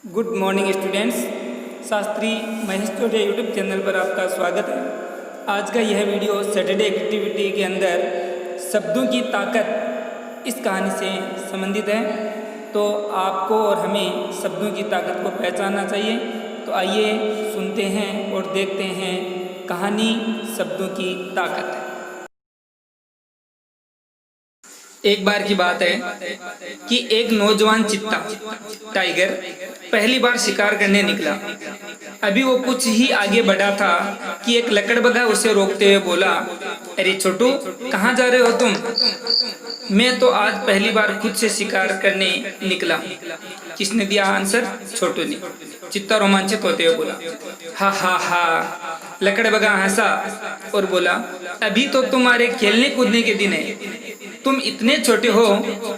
Good morning students. Shastri Mahesh Choudhary YouTube channel पर आपका स्वागत है। आज का यह वीडियो सैटरडे एक्टिविटी के अंदर शब्दों की ताकत इस कहानी से संबंधित है। तो आपको और हमें शब्दों की ताकत को पहचानना चाहिए। तो आइए सुनते हैं और देखते हैं कहानी शब्दों की ताकत। एक बार की बात है कि एक नौजवान चित्ता टाइगर पहली बार शिकार करने निकला। अभी वो कुछ ही आगे बढ़ा था कि एक लकड़बग्गा उसे रोकते हुए बोला, अरे छोटू, कहाँ जा रहे हो तुम? मैं तो आज पहली बार खुद से शिकार करने निकला। किसने दिया आंसर? छोटू ने। चित्ता रोमांचित होते हुए बोला, हा हा हा। लकड़बग्गा हंसा और बोला, अभी तो तुम्हारे खेलने कूदने के दिन है। तुम इतने छोटे हो,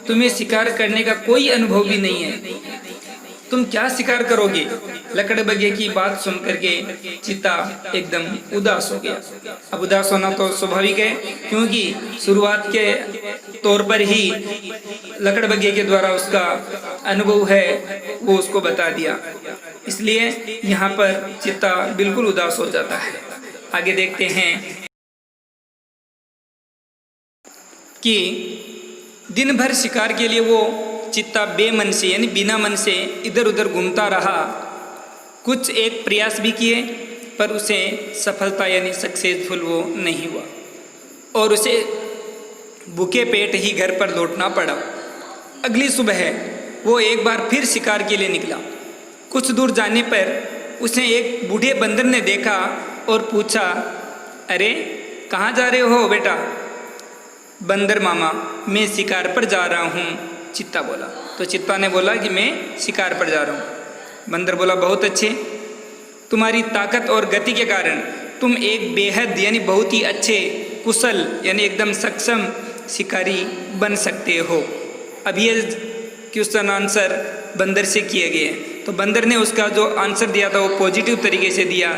तुम्हें शिकार करने का कोई अनुभव भी नहीं है। तुम क्या शिकार करोगे? लकड़बग्गे की बात सुन करके चित्ता एकदम उदास हो गया। अब उदास होना तो स्वाभाविक है, क्योंकि शुरुआत के तौर पर ही लकड़बग्गे के द्वारा उसका अनुभव है वो उसको बता दिया, इसलिए यहाँ पर चित्ता बिल्कुल उदास हो जाता है। आगे देखते हैं कि दिन भर शिकार के लिए वो चित्ता बेमन से यानी बिना मन से इधर उधर घूमता रहा। कुछ एक प्रयास भी किए पर उसे सफलता यानी सक्सेसफुल वो नहीं हुआ और उसे भूखे पेट ही घर पर लौटना पड़ा। अगली सुबह वो एक बार फिर शिकार के लिए निकला। कुछ दूर जाने पर उसे एक बूढ़े बंदर ने देखा और पूछा, अरे कहाँ जा रहे हो बेटा? बंदर मामा, मैं शिकार पर जा रहा हूँ, चित्ता बोला। तो चित्ता ने बोला कि मैं शिकार पर जा रहा हूँ। बंदर बोला, बहुत अच्छे, तुम्हारी ताकत और गति के कारण तुम एक बेहद यानी बहुत ही अच्छे कुशल यानी एकदम सक्षम शिकारी बन सकते हो। अब ये क्वेश्चन आंसर बंदर से किए गए हैं, तो बंदर ने उसका जो आंसर दिया था वो पॉजिटिव तरीके से दिया।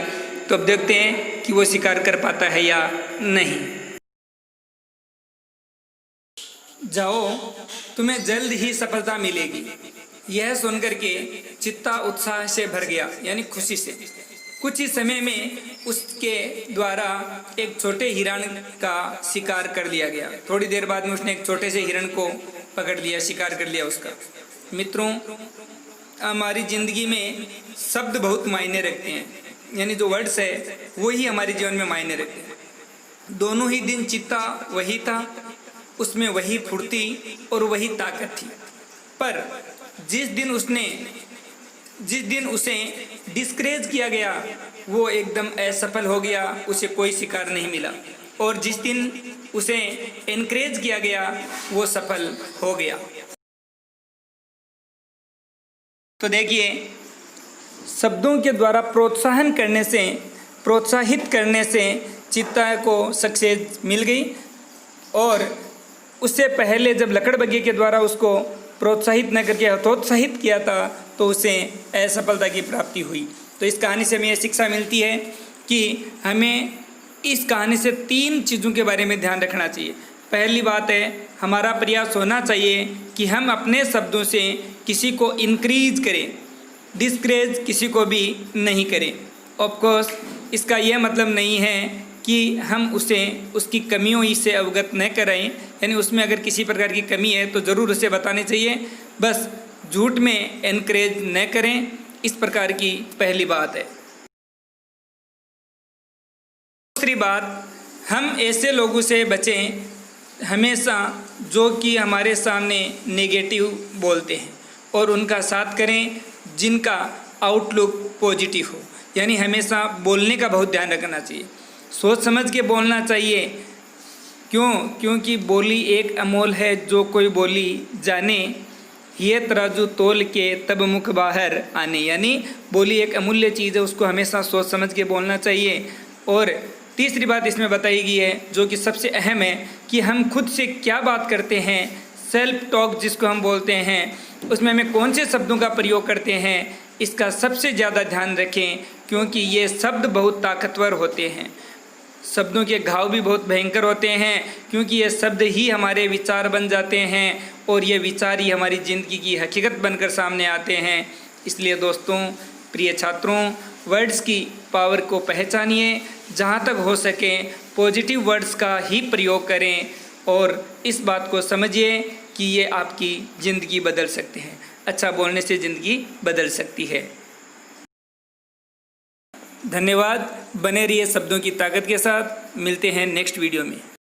तो अब देखते हैं कि वो शिकार कर पाता है या नहीं। जाओ, तुम्हें जल्द ही सफलता मिलेगी। यह सुनकर के चित्ता उत्साह से भर गया यानी खुशी से। कुछ ही समय में उसके द्वारा एक छोटे हिरण का शिकार कर लिया गया। थोड़ी देर बाद में उसने एक छोटे से हिरण को पकड़ लिया, शिकार कर लिया उसका। मित्रों, हमारी ज़िंदगी में शब्द बहुत मायने रखते हैं, यानी जो वर्ड्स है वही हमारे जीवन में मायने रखते हैं। दोनों ही दिन चित्ता वही था, उसमें वही फुर्ती और वही ताकत थी। पर जिस दिन उसे डिस्करेज किया गया वो एकदम असफल हो गया, उसे कोई शिकार नहीं मिला। और जिस दिन उसे एनकरेज किया गया वो सफल हो गया। तो देखिए, शब्दों के द्वारा प्रोत्साहित करने से चित्ता को सक्सेस मिल गई। और उससे पहले जब लकड़बग्गे के द्वारा उसको प्रोत्साहित न करके हतोत्साहित किया था तो उसे असफलता की प्राप्ति हुई। तो इस कहानी से हमें यह शिक्षा मिलती है कि हमें इस कहानी से 3 चीज़ों के बारे में ध्यान रखना चाहिए। पहली बात है, हमारा प्रयास होना चाहिए कि हम अपने शब्दों से किसी को इंक्रीज करें, डिस्करेज किसी को भी नहीं करें। ऑफकोर्स इसका यह मतलब नहीं है कि हम उसे उसकी कमियों ही से अवगत न कराएं, यानी उसमें अगर किसी प्रकार की कमी है तो ज़रूर उसे बतानी चाहिए, बस झूठ में एनकरेज न करें। इस प्रकार की पहली बात है। दूसरी बात, हम ऐसे लोगों से बचें हमेशा जो कि हमारे सामने नेगेटिव बोलते हैं, और उनका साथ करें जिनका आउटलुक पॉजिटिव हो। यानी हमेशा बोलने का बहुत ध्यान रखना चाहिए, सोच समझ के बोलना चाहिए। क्योंकि बोली एक अमोल है, जो कोई बोली जाने, ये तराजू तोल के तब मुख बाहर आने। यानी बोली एक अमूल्य चीज़ है, उसको हमेशा सोच समझ के बोलना चाहिए। और तीसरी बात इसमें बताई गई है जो कि सबसे अहम है कि हम खुद से क्या बात करते हैं, सेल्फ टॉक जिसको हम बोलते हैं, उसमें हमें कौन से शब्दों का प्रयोग करते हैं, इसका सबसे ज़्यादा ध्यान रखें, क्योंकि ये शब्द बहुत ताकतवर होते हैं। शब्दों के घाव भी बहुत भयंकर होते हैं, क्योंकि ये शब्द ही हमारे विचार बन जाते हैं और ये विचार ही हमारी ज़िंदगी की हकीकत बनकर सामने आते हैं। इसलिए दोस्तों, प्रिय छात्रों, वर्ड्स की पावर को पहचानिए, जहाँ तक हो सके पॉजिटिव वर्ड्स का ही प्रयोग करें और इस बात को समझिए कि ये आपकी ज़िंदगी बदल सकते हैं। अच्छा बोलने से ज़िंदगी बदल सकती है। धन्यवाद। बने रहिए शब्दों की ताकत के साथ। मिलते हैं नेक्स्ट वीडियो में।